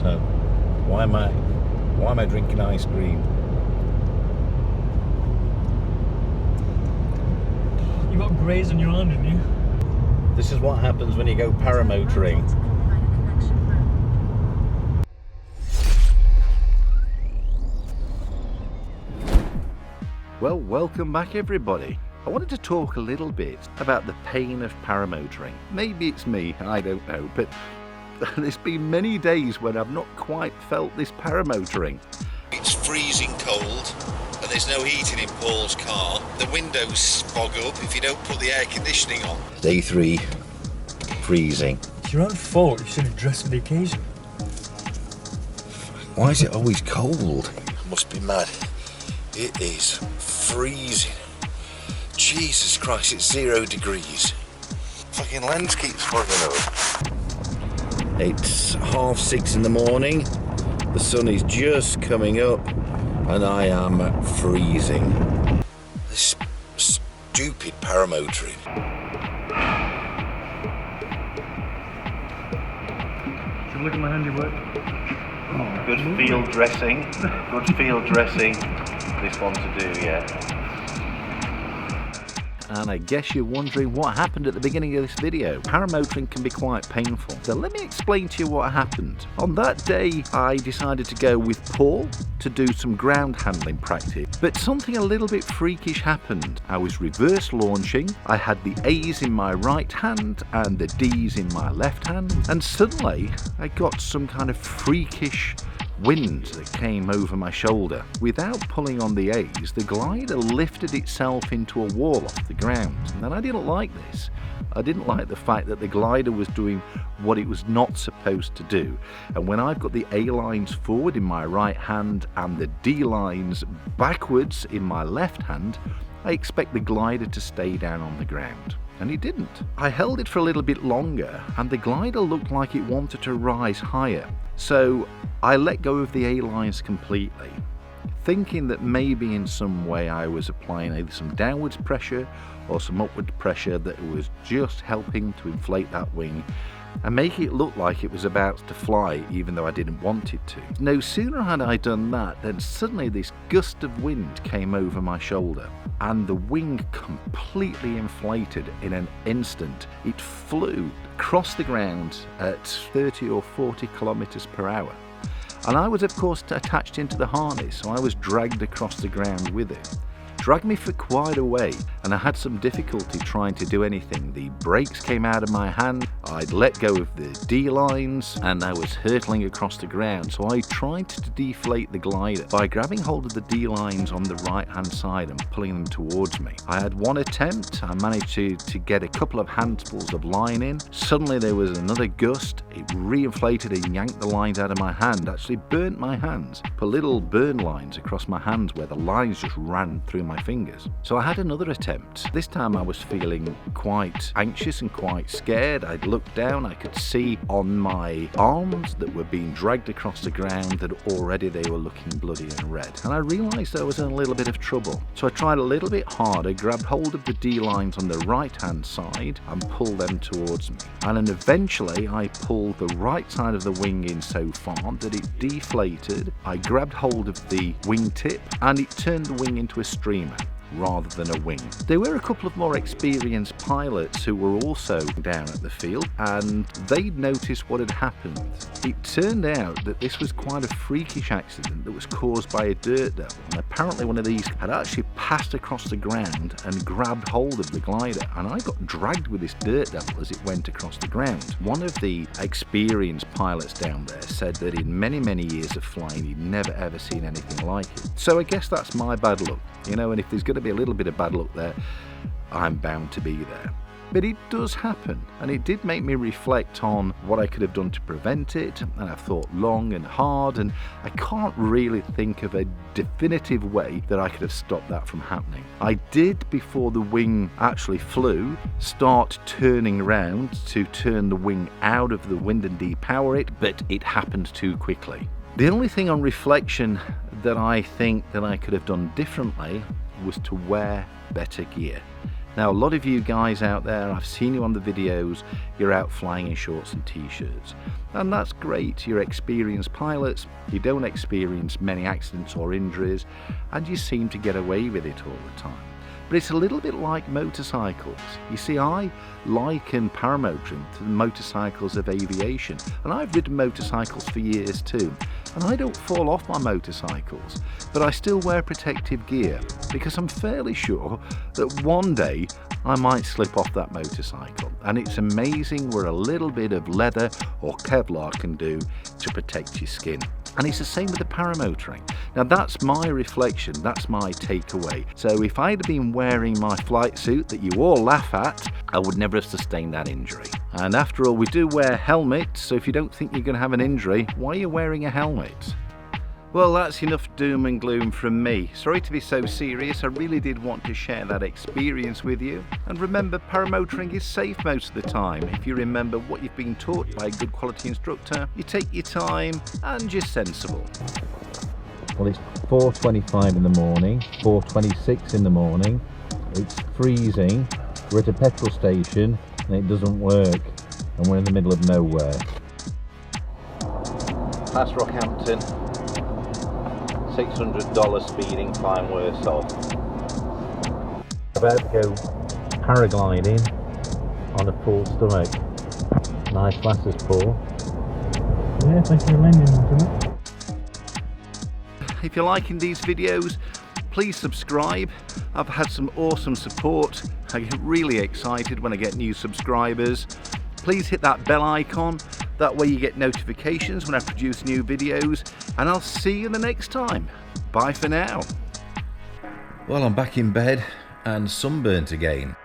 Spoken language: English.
So why am I drinking ice cream? You got graze on your arm, didn't you? This is what happens when you go paramotoring. Well, welcome back everybody. I wanted to talk a little bit about the pain of paramotoring. Maybe it's me, I don't know, but there's been many days when I've not quite felt this paramotoring. It's freezing cold and there's no heating in Paul's car. The windows fog up if you don't put the air conditioning on. Day 3, freezing. It's your own fault. You should have dressed for the occasion. Why is it always cold? I must be mad. It is freezing. Jesus Christ, it's 0 degrees. Fucking lens keeps fogging up. It's 6:30 in the morning. The sun is just coming up and I am freezing. This stupid paramotoring. Should look at my handiwork. Good field dressing. Good field dressing. This one to do, yeah. And I guess you're wondering what happened at the beginning of this video. Paramotoring can be quite painful. So let me explain to you what happened. On that day, I decided to go with Paul to do some ground handling practice. But something a little bit freakish happened. I was reverse launching. I had the A's in my right hand and the D's in my left hand. And suddenly, I got some kind of freakish wind that came over my shoulder. Without pulling on the A's, the glider lifted itself into a wall off the ground. And I didn't like this. I didn't like the fact that the glider was doing what it was not supposed to do. And when I've got the A lines forward in my right hand and the D lines backwards in my left hand, I expect the glider to stay down on the ground. And it didn't. I held it for a little bit longer and the glider looked like it wanted to rise higher. So I let go of the A-lines completely, thinking that maybe in some way I was applying either some downwards pressure or some upward pressure that was just helping to inflate that wing and make it look like it was about to fly even though I didn't want it to. No sooner had I done that than suddenly this gust of wind came over my shoulder and the wing completely inflated in an instant. It flew across the ground at 30 or 40 kilometers per hour. And I was of course attached into the harness, so I was dragged across the ground with it. Dragged me for quite a way and I had some difficulty trying to do anything. The brakes came out of my hand, I'd let go of the D lines and I was hurtling across the ground, so I tried to deflate the glider by grabbing hold of the D lines on the right hand side and pulling them towards me. I had one attempt, I managed to get a couple of handfuls of line in. Suddenly there was another gust, it reinflated and yanked the lines out of my hand, actually burnt my hands, put little burn lines across my hands where the lines just ran through my fingers. So I had another attempt. This time I was feeling quite anxious and quite scared. I'd looked down, I could see on my arms that were being dragged across the ground that already they were looking bloody and red. And I realised I was in a little bit of trouble. So I tried a little bit harder, grabbed hold of the D lines on the right hand side and pulled them towards me. And then eventually I pulled the right side of the wing in so far that it deflated. I grabbed hold of the wing tip and it turned the wing into a streamer rather than a wing. There were a couple of more experienced pilots who were also down at the field and they'd noticed what had happened. It turned out that this was quite a freakish accident that was caused by a dirt devil, and apparently one of these had actually passed across the ground and grabbed hold of the glider, and I got dragged with this dirt devil as it went across the ground. One of the experienced pilots down there said that in many years of flying he'd never ever seen anything like it. So I guess that's my bad luck, you know, and if there's going to be a little bit of bad luck there, I'm bound to be there. But it does happen, and it did make me reflect on what I could have done to prevent it, and I've thought long and hard, and I can't really think of a definitive way that I could have stopped that from happening. I did, before the wing actually flew, start turning around to turn the wing out of the wind and depower it, but it happened too quickly. The only thing on reflection that I think that I could have done differently was to wear better gear. Now, a lot of you guys out there, I've seen you on the videos, you're out flying in shorts and t-shirts. And that's great, you're experienced pilots, you don't experience many accidents or injuries, and you seem to get away with it all the time. But it's a little bit like motorcycles. You see, I liken paramotoring to the motorcycles of aviation, and I've ridden motorcycles for years too. And I don't fall off my motorcycles, but I still wear protective gear because I'm fairly sure that one day I might slip off that motorcycle. And it's amazing what a little bit of leather or Kevlar can do to protect your skin. And it's the same with the paramotoring. Now that's my reflection, that's my takeaway. So if I'd have been wearing my flight suit that you all laugh at, I would never have sustained that injury. And after all, we do wear helmets, so if you don't think you're going to have an injury, why are you wearing a helmet? Well, that's enough doom and gloom from me. Sorry to be so serious, I really did want to share that experience with you. And remember, paramotoring is safe most of the time. If you remember what you've been taught by a good quality instructor, you take your time and you're sensible. Well, it's 4:25 in the morning, 4:26 in the morning. It's freezing. We're at a petrol station and it doesn't work. And we're in the middle of nowhere. Past Rockhampton. $600 speeding, flying worse off. About to go paragliding on a full stomach. Nice glasses, Paul. Yeah, thank you for lending them to me. If you're liking these videos, please subscribe. I've had some awesome support. I get really excited when I get new subscribers. Please hit that bell icon. That way you get notifications when I produce new videos, and I'll see you the next time. Bye for now. Well, I'm back in bed and sunburnt again.